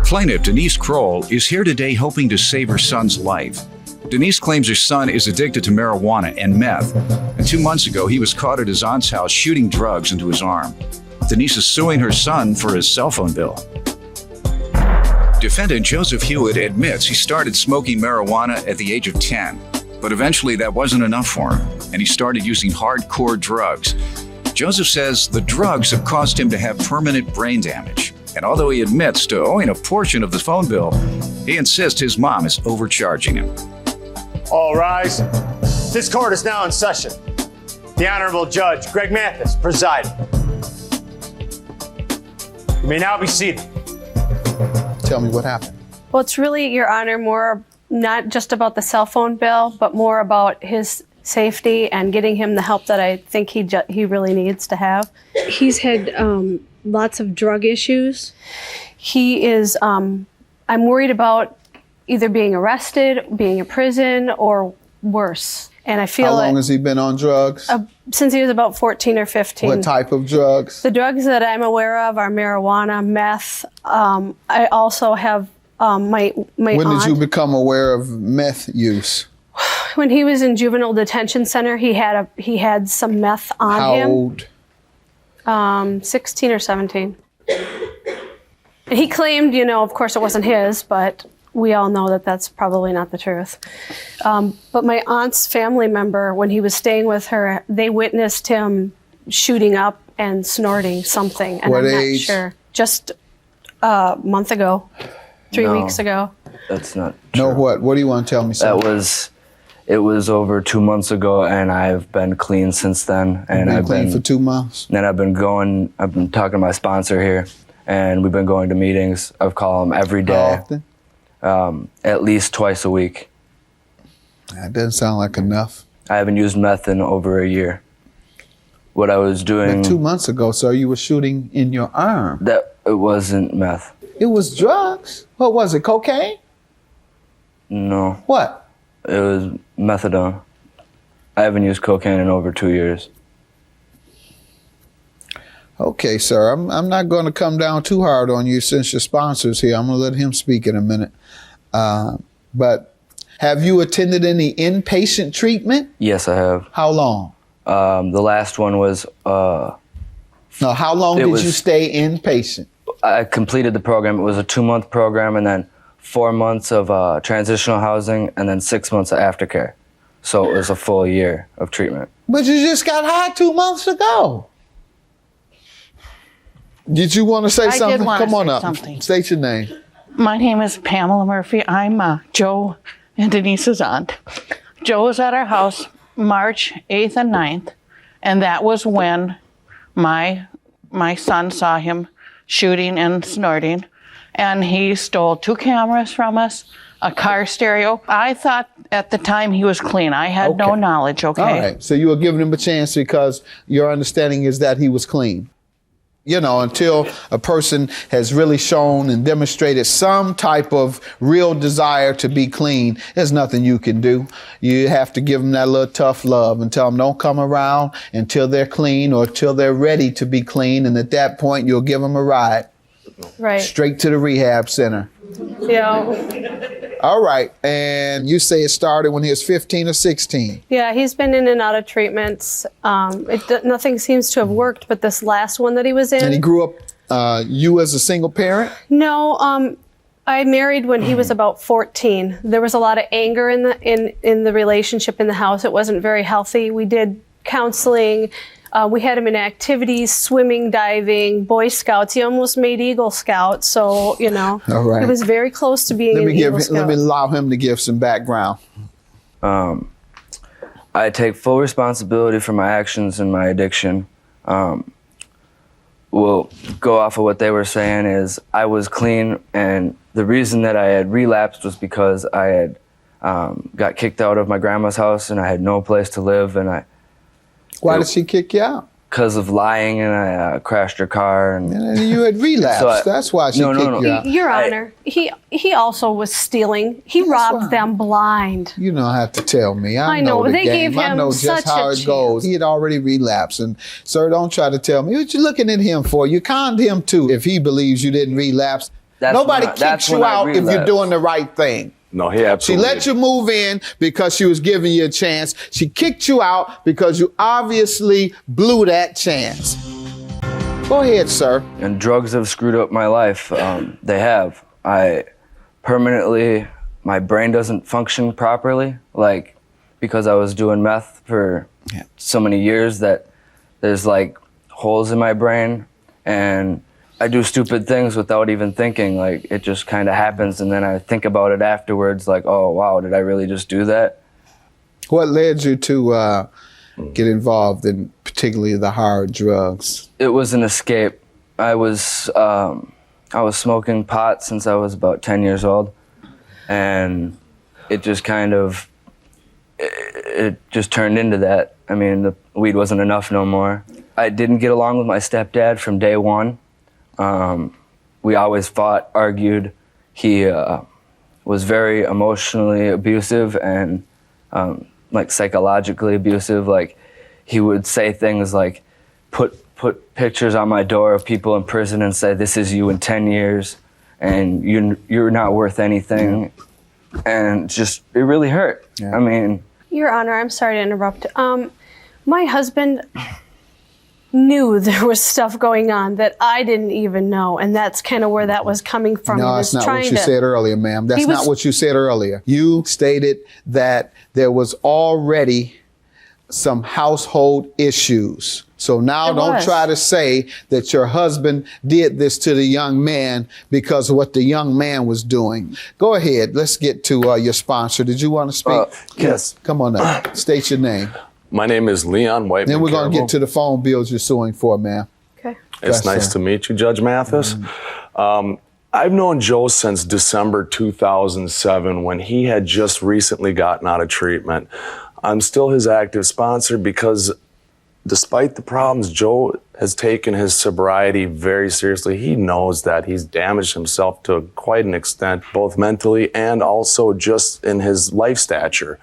Plaintiff Denise Kroll is here today hoping to save her son's life. Denise claims her son is addicted to marijuana and meth, and 2 months ago he was caught at his aunt's house shooting drugs into his arm. Denise is suing her son for his cell phone bill. Defendant Joseph Hewitt admits he started smoking marijuana at the age of 10, but eventually that wasn't enough for him, and he started using hardcore drugs. Joseph says the drugs have caused him to have permanent brain damage. And although he admits to owing a portion of the phone bill, he insists his mom is overcharging him. All rise. This court is now in session. The Honorable Judge Greg Mathis presiding. You may now be seated. Tell me what happened. Well, it's really, Your Honor, more not just about the cell phone bill, but more about his safety and getting him the help that I think he really needs to have. He's had lots of drug issues. He is, I'm worried about either being arrested, being in prison, or worse. And I feel How long has he been on drugs? Since he was about 14 or 15. What type of drugs? The drugs that I'm aware of are marijuana, meth. I also have my When aunt. did you become aware of meth use? When he was in juvenile detention center, he had some meth on How him. old? 16 or 17. And he claimed, of course it wasn't his, but we all know that that's probably not the truth. But my aunt's family member, when he was staying with her, they witnessed him shooting up and snorting something. And What I'm age? not sure. Just a month ago, 3 weeks ago. That's not true. No, what? What do you want to tell me? It was over 2 months ago, and I've been clean since then. And I've been clean for 2 months. Then I've been talking to my sponsor here, and we've been going to meetings. I've called him every day. How often? At least twice a week. That doesn't sound like enough. I haven't used meth in over a year. What I was doing... But 2 months ago, sir, you were shooting in your arm. It wasn't meth. It was drugs? What was it, cocaine? No. What? It was methadone. I haven't used cocaine in over 2 years. Okay, sir, I'm not going to come down too hard on you since your sponsor's here. I'm going to let him speak in a minute. But have you attended any inpatient treatment? Yes, I have. How long? The last one was... No, how long did you stay inpatient? I completed the program. It was a 2-month program, and then 4 months of transitional housing, and then 6 months of aftercare. So it was a full year of treatment. But you just got high 2 months ago. Did you want to say something? I did want to Come on say up. something. State your name. My name is Pamela Murphy. I'm Joe and Denise's aunt. Joe was at our house March 8th and 9th, and that was when my son saw him shooting and snorting, and he stole 2 cameras from us, a car stereo. I thought at the time he was clean. I had no knowledge, okay? All right, so you were giving him a chance because your understanding is that he was clean. Until a person has really shown and demonstrated some type of real desire to be clean, there's nothing you can do. You have to give them that little tough love and tell them don't come around until they're clean or till they're ready to be clean. And at that point, you'll give them a ride. Right. Straight to the rehab center. Yeah. All right. And you say it started when he was 15 or 16. Yeah, he's been in and out of treatments. Nothing seems to have worked, but this last one that he was in. And he grew up, you as a single parent? No, I married when he was about 14. There was a lot of anger in the relationship in the house. It wasn't very healthy. We did counseling. We had him in activities, swimming, diving, Boy Scouts. He almost made Eagle Scout. So, All right. He was very close to being an Eagle Scout. Let me allow him to give some background. I take full responsibility for my actions and my addiction. We'll go off of what they were saying is I was clean, and the reason that I had relapsed was because I had got kicked out of my grandma's house, and I had no place to live, and Why did she kick you out? Because of lying, and I crashed her car. And you had relapsed. That's why she kicked you out. Your Honor, he also was stealing. He robbed them blind. You don't have to tell me. I know the they game. gave him I know such just how a it goes. He had already relapsed. And, sir, don't try to tell me. What you looking at him for? You conned him, too. If he believes you didn't relapse, Nobody when I- kicks that's you when I out if you're relapsed. doing the right thing. No, he She absolutely. let you move in because she was giving you a chance. She kicked you out because you obviously blew that chance. Go ahead, sir. And drugs have screwed up my life. They have. My brain doesn't function properly, like, because I was doing meth for so many years that there's like holes in my brain, and I do stupid things without even thinking. Like, it just kind of happens, and then I think about it afterwards, like, oh wow, did I really just do that? What led you to get involved in particularly the hard drugs? It was an escape. I was smoking pot since I was about 10 years old, and it just kind of it just turned into that. I mean, the weed wasn't enough no more. I didn't get along with my stepdad from day one. We always fought, argued. He was very emotionally abusive and like psychologically abusive. Like, he would say things like, put pictures on my door of people in prison and say, "This is you in 10 years, and you're not worth anything." And just, it really hurt. Yeah. I mean, Your Honor, I'm sorry to interrupt. My husband knew there was stuff going on that I didn't even know, and that's kind of where that was coming from. No, He that's was not what trying you to- said earlier, ma'am. That's He was- not what you said earlier. You stated that there was already some household issues. So now There don't was. try to say that your husband did this to the young man because of what the young man was doing. Go ahead. Let's get to your sponsor. Did you want to speak? Yes. Come on up. State your name. My name is Leon Whiteman. Then we're going to Carroll. get to the phone bills you're suing for, ma'am. Okay. It's Yes, nice sir. to meet you, Judge Mathis. I've known Joe since December 2007 when he had just recently gotten out of treatment. I'm still his active sponsor because despite the problems, Joe has taken his sobriety very seriously. He knows that he's damaged himself to quite an extent, both mentally and also just in his life stature.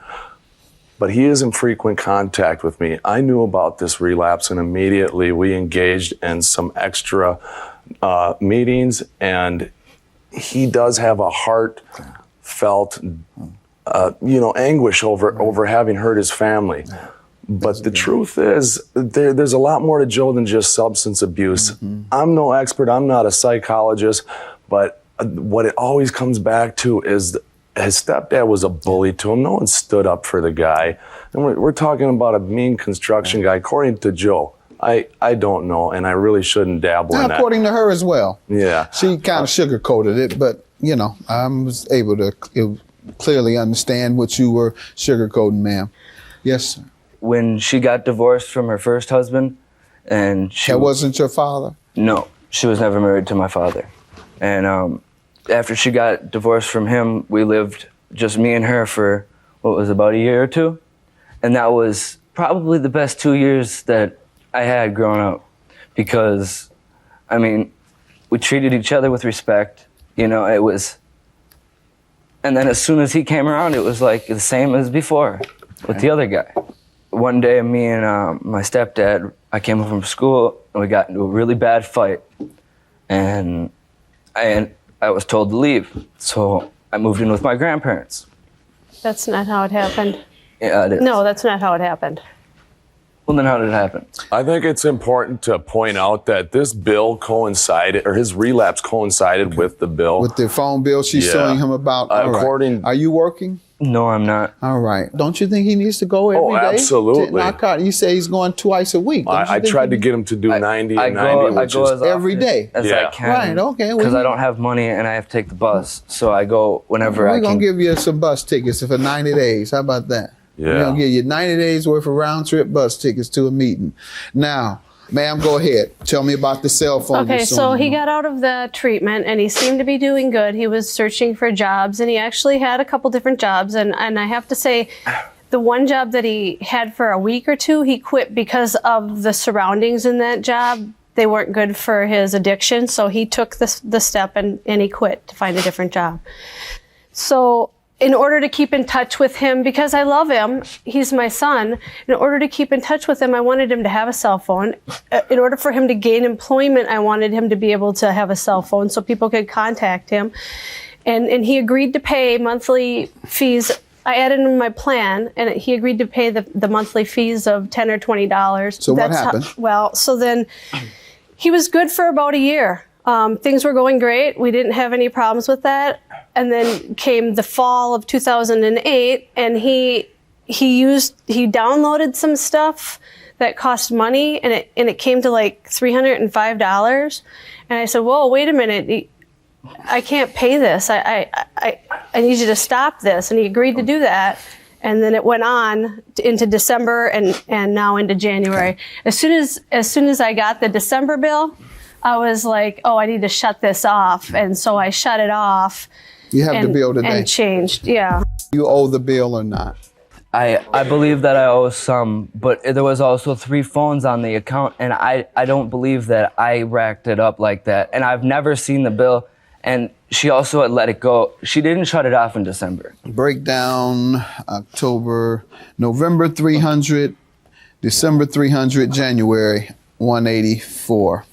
But he is in frequent contact with me. I knew about this relapse, and immediately we engaged in some extra meetings, and he does have a heartfelt, anguish over having hurt his family. But the truth is, there's a lot more to Joe than just substance abuse. I'm no expert, I'm not a psychologist, but what it always comes back to is his stepdad was a bully to him. No one stood up for the guy. And we're talking about a mean construction guy, according to Joe. I don't know, and I really shouldn't dabble in that. According to her as well. Yeah. She kind of sugarcoated it, but, I was able to clearly understand what you were sugarcoating, ma'am. Yes, sir. when she got divorced from her first husband, and she That wasn't your father? No, she was never married to my father. And after she got divorced from him, we lived just me and her for what was about a year or two. And that was probably the best 2 years that I had growing up, because, I mean, we treated each other with respect. It was, and then as soon as he came around, it was like the same as before with the other guy. One day, me and my stepdad, I came home from school and we got into a really bad fight, and I was told to leave, so I moved in with my grandparents. That's not how it happened. Yeah, it is. No, that's not how it happened. Well, then how did it happen? I think it's important to point out that this bill coincided, or his relapse coincided with the bill. With the phone bill she's Yeah. suing him about? All right. According- Are you working? No, I'm not. All right. Don't you think he needs to go every day? absolutely. To knock out? You say he's going twice a week. Don't you I think tried to he- get him to do 90 I and go, 90, I which go is as every often day. as Yeah. I can. Right, okay, well, Because you- I don't have money and I have to take the bus, so I go whenever I We're can. going to give you some bus tickets for 90 days. How about that? We're Yeah. going to give you 90 days worth of round trip bus tickets to a meeting. Now, ma'am, go ahead. Tell me about the cell phone. Okay, you're so suing he him got out of the treatment and he seemed to be doing good. He was searching for jobs and he actually had a couple different jobs. And I have to say, the one job that he had for a week or two, he quit because of the surroundings in that job. They weren't good for his addiction. So he took the step and he quit to find a different job. So in order to keep in touch with him, because I love him, he's my son, in order to keep in touch with him, I wanted him to have a cell phone. In order for him to gain employment, I wanted him to be able to have a cell phone so people could contact him. And he agreed to pay monthly fees. I added him in my plan, and he agreed to pay the monthly fees of $10 or $20. So what happened? So then he was good for about a year. Things were going great. We didn't have any problems with that. And then came the fall of 2008, and he downloaded some stuff that cost money, and it came to like $305. And I said, "Whoa, wait a minute! I can't pay this. I need you to stop this." And he agreed to do that. And then it went on into December and now into January. As soon as I got the December bill, I was like, "Oh, I need to shut this off." And so I shut it off. You have the bill today. And changed, yeah. You owe the bill or not? I believe that I owe some, but there was also 3 phones on the account, and I don't believe that I racked it up like that. And I've never seen the bill, and she also had let it go. She didn't shut it off in December. Breakdown: November 300, December 300, January 184.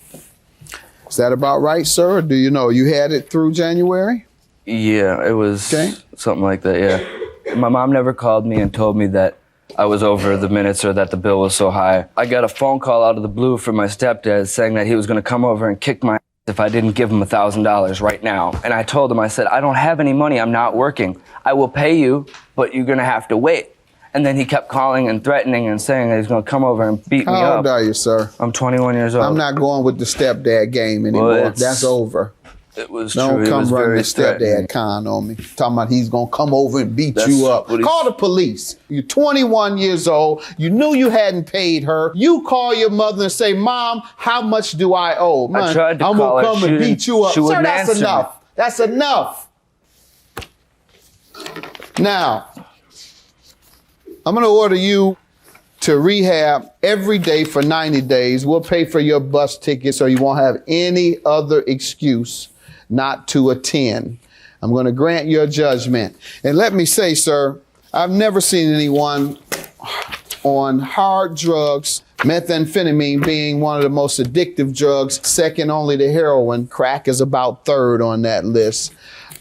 Is that about right, sir? Or do you know you had it through January? Yeah, it was something like that, yeah. My mom never called me and told me that I was over the minutes or that the bill was so high. I got a phone call out of the blue from my stepdad saying that he was going to come over and kick my ass if I didn't give him $1,000 right now. And I told him, I said, "I don't have any money. I'm not working. I will pay you, but you're going to have to wait." And then he kept calling and threatening and saying that he's going to come over and beat me up. How old are you, sir? I'm 21 years old. I'm not going with the stepdad game anymore. Well, that's over. It was Don't true. come It was run very the stepdad con on me. Talking about he's going to come over and beat you up. Call the police. You're 21 years old. You knew you hadn't paid her. You call your mother and say, "Mom, how much do I owe?" Man, I tried to I'm call going her. to come and beat you up. She Sir, wouldn't that's answer me. enough. That's enough. Now, I'm going to order you to rehab every day for 90 days. We'll pay for your bus ticket so you won't have any other excuse not to attend. I'm going to grant your judgment. And let me say, sir, I've never seen anyone on hard drugs, methamphetamine being one of the most addictive drugs, second only to heroin. Crack is about third on that list.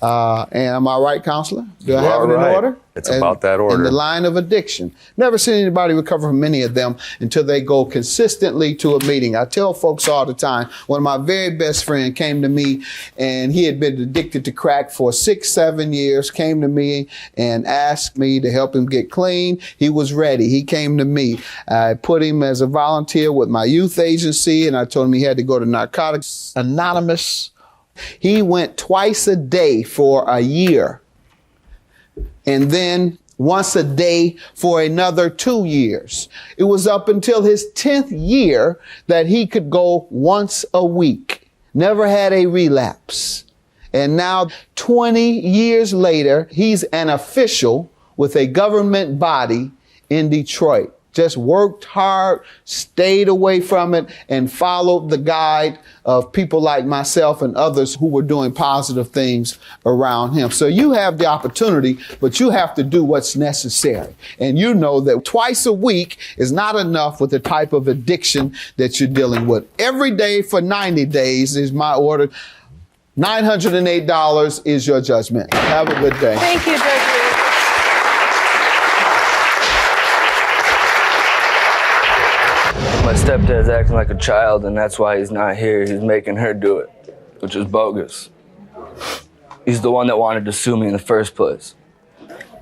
And am I right, counselor? Do I have it in order? It's about that order. In the line of addiction. Never seen anybody recover from any of them until they go consistently to a meeting. I tell folks all the time, one of my very best friends came to me and he had been addicted to crack for 6-7 years, came to me and asked me to help him get clean. He was ready. He came to me. I put him as a volunteer with my youth agency and I told him he had to go to Narcotics Anonymous. He went twice a day for a year. And then once a day for another 2 years. It was up until his 10th year that he could go once a week. Never had a relapse. And now 20 years later, he's an official with a government body in Detroit. Just worked hard, stayed away from it, and followed the guide of people like myself and others who were doing positive things around him. So you have the opportunity, but you have to do what's necessary. And you know that twice a week is not enough with the type of addiction that you're dealing with. Every day for 90 days is my order. $908 is your judgment. Have a good day. Thank you, Judge. My stepdad's acting like a child, and that's why he's not here. He's making her do it, which is bogus. He's the one that wanted to sue me in the first place.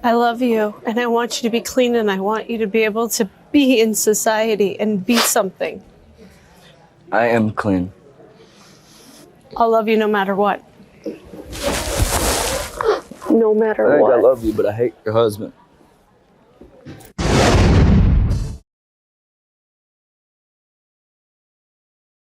I love you, and I want you to be clean, and I want you to be able to be in society and be something. I am clean. I'll love you no matter what. No matter I think what. I love you, but I hate your husband.